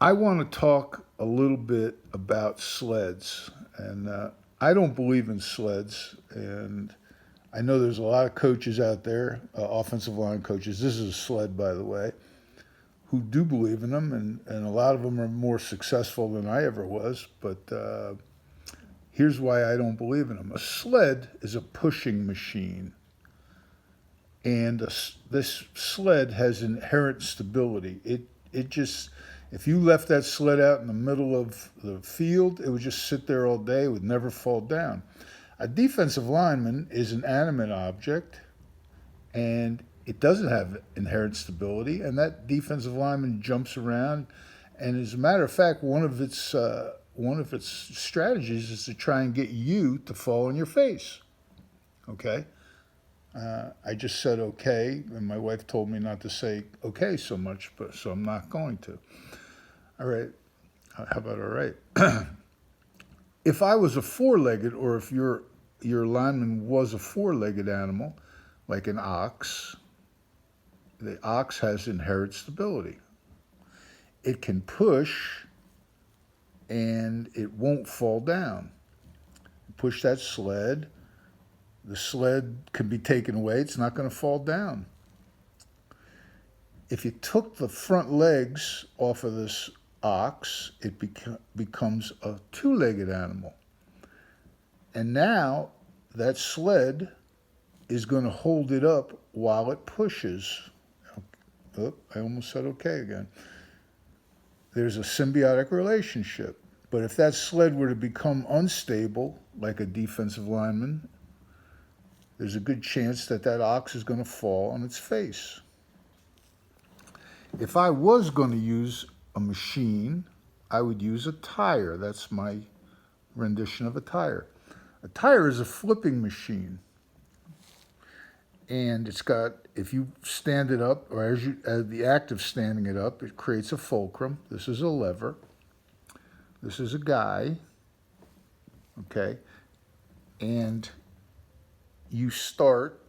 I want to talk a little bit about sleds. And I don't believe in sleds. And I know there's a lot of coaches out there, offensive line coaches. This is a sled, by the way, who do believe in them. And a lot of them are more successful than I ever was. But here's why I don't believe in them. A sled is a pushing machine. And this sled has inherent stability. It just, if you left that sled out in the middle of the field, it would just sit there all day. It would never fall down. A defensive lineman is an animate object, and it doesn't have inherent stability. And that defensive lineman jumps around. And as a matter of fact, one of its strategies is to try and get you to fall on your face. Okay. I just said okay, and my wife told me not to say okay so much, but so I'm not going to. All right. How about all right? If I was a four-legged, or if your lineman was a four-legged animal, like an ox, the ox has inherent stability. It can push, and it won't fall down. Push that sled. The sled can be taken away. It's not going to fall down. If you took the front legs off of this ox, it becomes a two-legged animal. And now that sled is going to hold it up while it pushes. Oh, I almost said okay again. There's a symbiotic relationship. But if that sled were to become unstable, like a defensive lineman, there's a good chance that that ox is going to fall on its face. If I was going to use a machine, I would use a tire. That's my rendition of a tire. A tire is a flipping machine. And it's got, if you stand it up, or as the act of standing it up, it creates a fulcrum. This is a lever. This is a guy. Okay. And you start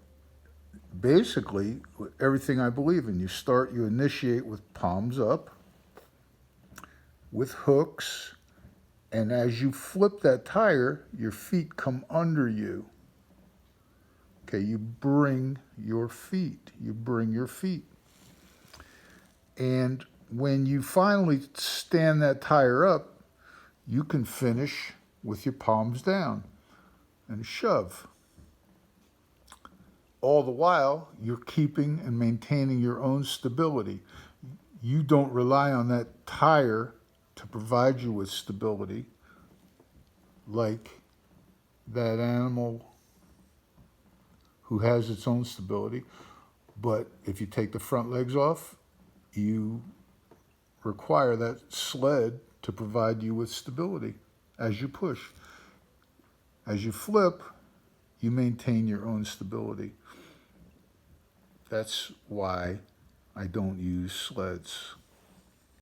basically with everything I believe in. You initiate with palms up, with hooks, and as you flip that tire, your feet come under you. Okay, you bring your feet. And when you finally stand that tire up, you can finish with your palms down and shove. All the while, you're keeping and maintaining your own stability. You don't rely on that tire to provide you with stability like that animal who has its own stability. But if you take the front legs off, you require that sled to provide you with stability as you push. As you flip, you maintain your own stability. That's why I don't use sleds.